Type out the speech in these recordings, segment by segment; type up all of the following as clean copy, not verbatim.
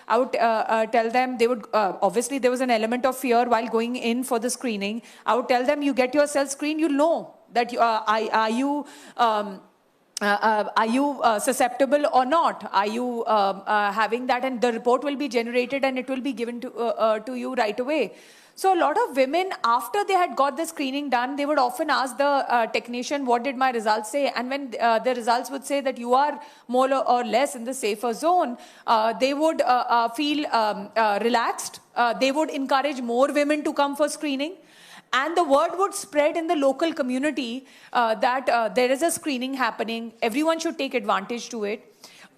I would tell them, they would, obviously there was an element of fear while going in for the screening. I would tell them, you get yourself screened, you'll know that are you susceptible or not? Are you having that? And the report will be generated and it will be given to you right away. So a lot of women, after they had got the screening done, they would often ask the technician, what did my results say? And when the results would say that you are more or less in the safer zone, they would feel relaxed. They would encourage more women to come for screening. And the word would spread in the local community that there is a screening happening. Everyone should take advantage to it.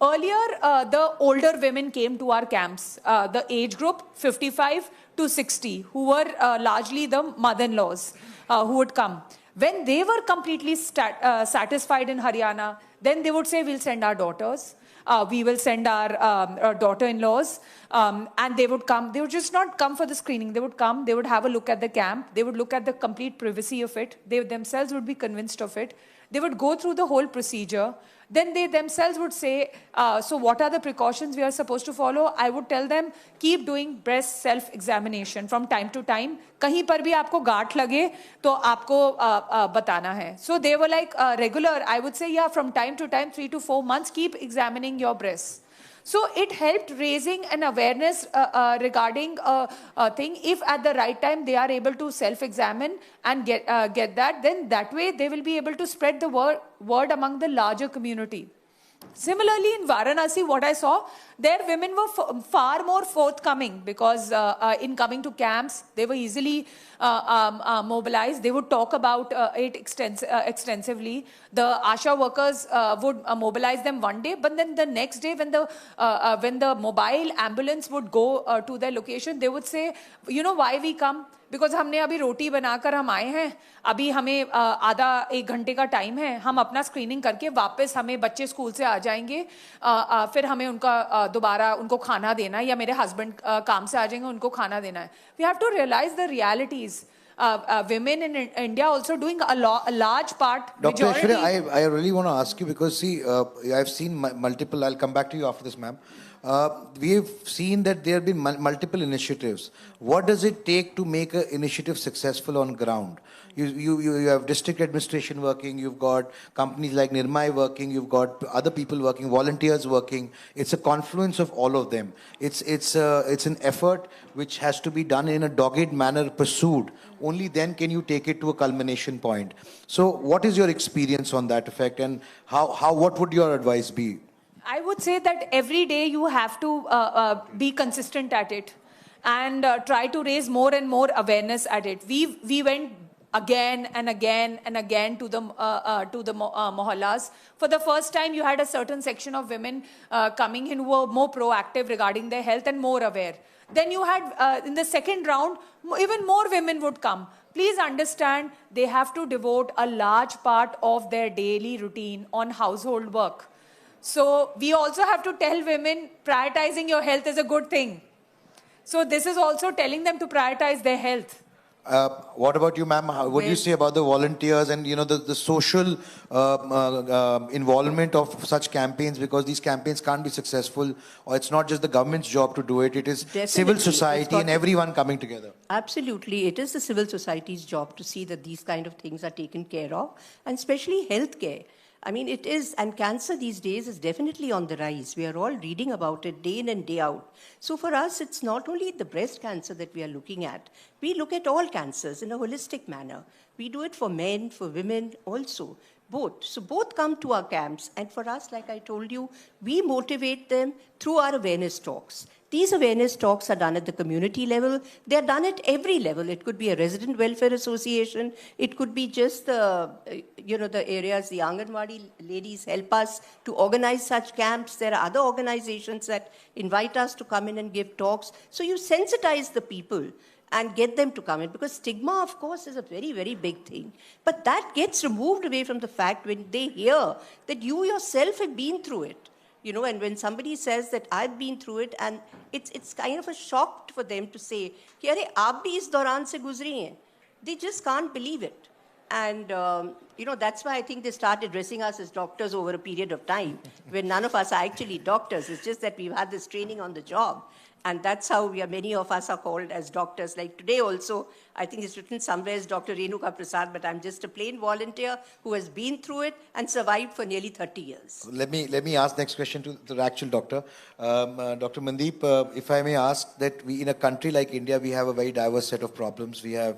Earlier, the older women came to our camps, the age group 55 to 60, who were largely the mother-in-laws who would come. When they were completely satisfied in Haryana, then they would say, we'll send our daughters. We will send our daughter-in-laws, and they would come. They would just not come for the screening. They would come, they would have a look at the camp, they would look at the complete privacy of it. They themselves would be convinced of it. They would go through the whole procedure. Then they themselves would say, so what are the precautions we are supposed to follow? I would tell them, keep doing breast self-examination from time to time. कहीं पर भी आपको गांठ लगे तो आपको बताना है. So they were like regular, I would say, yeah, from time to time, 3 to 4 months, keep examining your breasts. So it helped raising an awareness regarding a thing. If at the right time they are able to self-examine and get that, then that way they will be able to spread the word among the larger community. Similarly, in Varanasi, what I saw, there women were far more forthcoming because in coming to camps, they were easily mobilized. They would talk about it extensively. The ASHA workers would mobilize them one day, but then the next day when the mobile ambulance would go to their location, they would say, you know why we come? Because हमने अभी रोटी बनाकर हम आए हैं, अभी हमें आधा 1 घंटे का टाइम है, हम अपना स्क्रीनिंग करके वापस हमें बच्चे स्कूल से आ जाएंगे, फिर हमें उनका दोबारा उनको खाना देना है या मेरे हस्बैंड काम से आ जाएंगे उनको खाना देना है. We have to realise the realities. Women in India also doing a large part. Dr. Aishwarya, I really want to ask you because see, I've seen multiple, I'll come back to you after this, ma'am. We have seen that there have been multiple initiatives. What does it take to make an initiative successful on ground? You have district administration working, you've got companies like Nirmay working, you've got other people working, volunteers working. It's a confluence of all of them. It's an effort which has to be done in a dogged manner, pursued. Only then can you take it to a culmination point. So what is your experience on that effect, and what would your advice be? I would say that every day you have to be consistent at it and try to raise more and more awareness at it. We went again and again and again to the mohallas. For the first time, you had a certain section of women coming in who were more proactive regarding their health and more aware. Then you had, in the second round, even more women would come. Please understand, they have to devote a large part of their daily routine on household work. So we also have to tell women, prioritizing your health is a good thing. So this is also telling them to prioritize their health. What about you, ma'am? What do you say about the volunteers and the social involvement of such campaigns? Because these campaigns can't be successful, or it's not just the government's job to do it. It is definitely civil society and everyone coming together. Absolutely, it is the civil society's job to see that these kind of things are taken care of, and especially healthcare. I mean, it is, and cancer these days is definitely on the rise. We are all reading about it day in and day out. So for us, it's not only the breast cancer that we are looking at. We look at all cancers in a holistic manner. We do it for men, for women also, both. So both come to our camps. And for us, like I told you, we motivate them through our awareness talks. These awareness talks are done at the community level. They're done at every level. It could be a resident welfare association. It could be just the areas, the Anganwadi ladies help us to organize such camps. There are other organizations that invite us to come in and give talks. So you sensitize the people and get them to come in. Because stigma, of course, is a very, very big thing. But that gets removed away from the fact when they hear that you yourself have been through it. And when somebody says that I've been through it, and it's kind of a shock for them to say, कि अरे आप भी इस दौरान से गुजरी हैं. They just can't believe it. And You know, that's why I think they started addressing us as doctors over a period of time, where none of us are actually doctors. It's just that we've had this training on the job. And that's how many of us are called as doctors. Like today also, I think it's written somewhere as Dr. Renuka Prasad, but I'm just a plain volunteer who has been through it and survived for nearly 30 years. Let me ask next question to the actual doctor. Dr. Mandeep, if I may ask that we, in a country like India, we have a very diverse set of problems. We have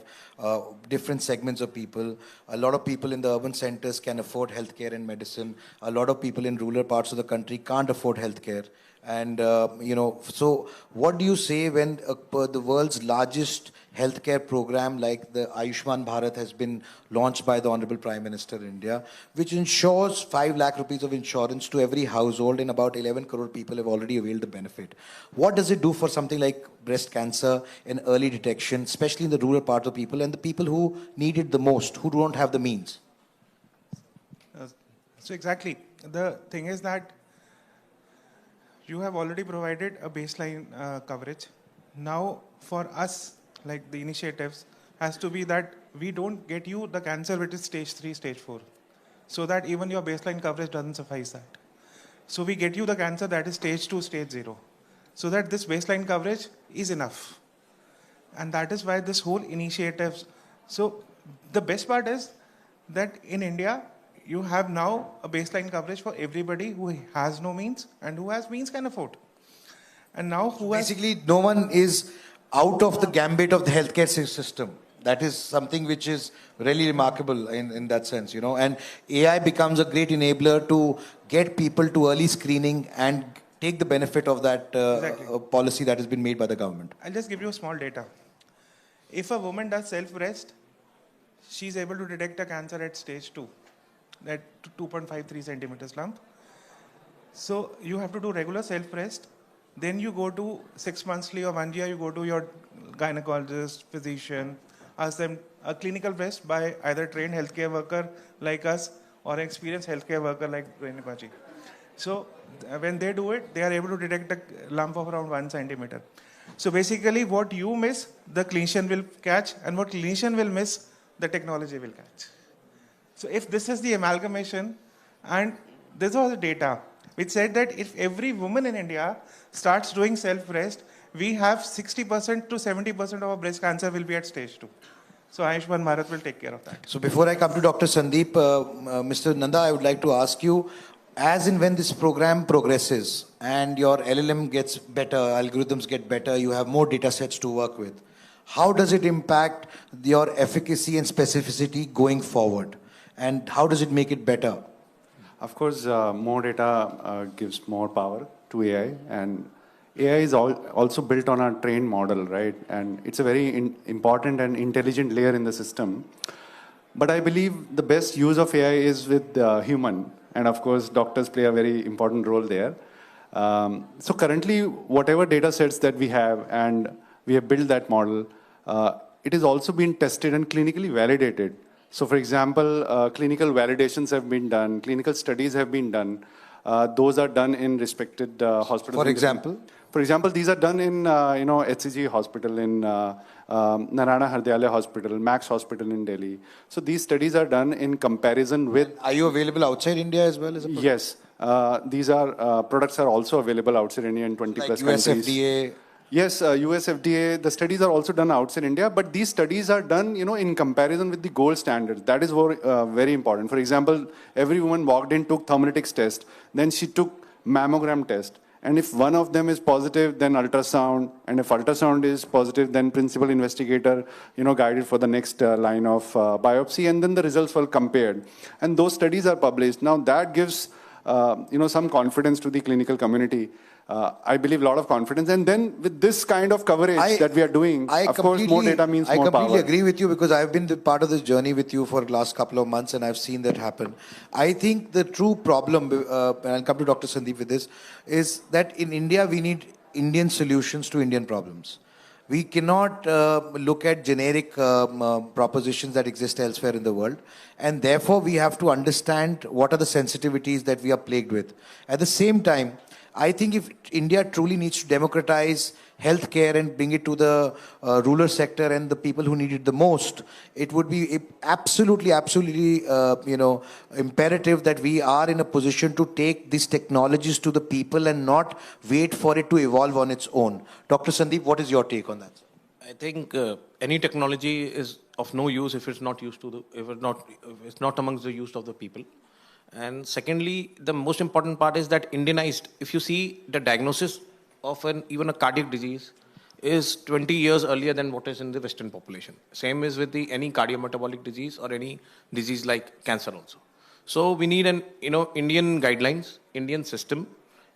different segments of people. A lot of people in the urban centers can afford healthcare and medicine. A lot of people in rural parts of the country can't afford healthcare. And, so what do you say when the world's largest healthcare program like the Ayushman Bharat has been launched by the Honorable Prime Minister of India, which ensures 5 lakh rupees of insurance to every household, and about 11 crore people have already availed the benefit. What does it do for something like breast cancer and early detection, especially in the rural part of people and the people who need it the most, who don't have the means? So exactly. The thing is that you have already provided a baseline coverage. Now, for us, like the initiatives, has to be that we don't get you the cancer which is stage 3, stage 4. So that even your baseline coverage doesn't suffice that. So we get you the cancer that is stage 2, stage 0. So that this baseline coverage is enough. And that is why this whole initiative. So the best part is that in India, you have now a baseline coverage for everybody who has no means and who has means can afford. And now who has... Basically, no one is out of the gambit of the healthcare system. That is something which is really remarkable in that sense, And AI becomes a great enabler to get people to early screening and take the benefit of that policy that has been made by the government. I'll just give you a small data. If a woman does self-breast, she's able to detect a cancer at stage 2. That 2.53 centimeters lump. So you have to do regular self-breast. Then you go to 6 monthly or 1 year, you go to your gynecologist, physician, ask them a clinical breast by either trained healthcare worker like us or an experienced healthcare worker like Renuka ji. So when they do it, they are able to detect a lump of around 1 centimeter. So basically what you miss, the clinician will catch, and what clinician will miss, the technology will catch. So if this is the amalgamation, and this was the data, which said that if every woman in India starts doing self-breast, we have 60% to 70% of our breast cancer will be at stage 2. So Ayushman Bharat will take care of that. So before I come to Dr. Sandeep, Mr. Nanda, I would like to ask you, as and when this program progresses and your LLM gets better, algorithms get better, you have more data sets to work with, how does it impact your efficacy and specificity going forward? And how does it make it better? Of course, more data gives more power to AI, and AI is also built on a trained model, right? And it's a very important and intelligent layer in the system. But I believe the best use of AI is with human, and of course, doctors play a very important role there. So currently, whatever data sets that we have, and we have built that model, it is also been tested and clinically validated. So for example, clinical validations have been done, clinical studies have been done. Those are done in respected hospitals. For example? For example, these are done in HCG Hospital, in Narayana Hrudayalaya Hospital, Max Hospital in Delhi. So these studies are done in comparison with... Are you available outside India as well as a product? Yes. These are products are also available outside India in 20 plus US countries. FDA. Yes, US FDA, the studies are also done outside India, but these studies are done, in comparison with the gold standards. That is very important. For example, every woman walked in, took thermolytics test, then she took mammogram test. And if one of them is positive, then ultrasound. And if ultrasound is positive, then principal investigator, guided for the next line of biopsy. And then the results were compared. And those studies are published. Now that gives, some confidence to the clinical community. I believe a lot of confidence. And then with this kind of coverage that we are doing, of course, more data means more power. I completely agree with you, because I've been part of this journey with you for the last couple of months, and I've seen that happen. I think the true problem, and I'll come to Dr. Sandeep with this, is that in India, we need Indian solutions to Indian problems. We cannot look at generic propositions that exist elsewhere in the world. And therefore, we have to understand what are the sensitivities that we are plagued with. At the same time, I think if India truly needs to democratize healthcare and bring it to the rural sector and the people who need it the most, it would be absolutely, imperative that we are in a position to take these technologies to the people and not wait for it to evolve on its own. Dr. Sandeep, what is your take on that? I think any technology is of no use if it's not used to the, if it's not amongst the use of the people. And secondly, the most important part is that Indianized. If you see the diagnosis of even a cardiac disease is 20 years earlier than what is in the Western population. Same is with any cardiometabolic disease or any disease like cancer also. So we need Indian guidelines, Indian system,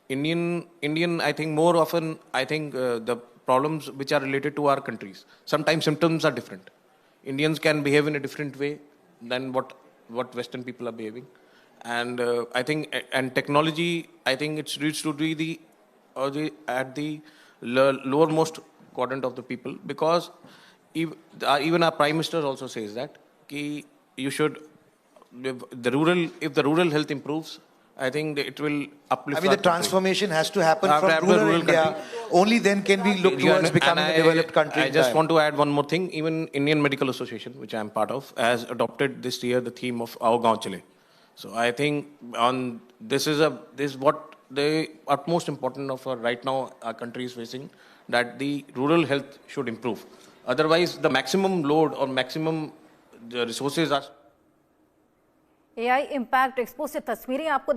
Indian. I think more often the problems which are related to our countries. Sometimes symptoms are different. Indians can behave in a different way than what Western people are behaving. And I think, and technology, I think it needs to be at the lowermost quadrant of the people, because even our Prime Minister also says that you should, if the rural health improves, I think it will uplift. I mean, the transformation has to happen from rural India. Country. Only then can we look towards becoming a developed country. I just want to add one more thing. Even Indian Medical Association, which I am part of, has adopted this year the theme of Aao Gaon Chale. So I think this is what the utmost important of right now our country is facing, that the rural health should improve. Otherwise, the maximum load or maximum resources are. AI impact expo से तस्वीरें आपको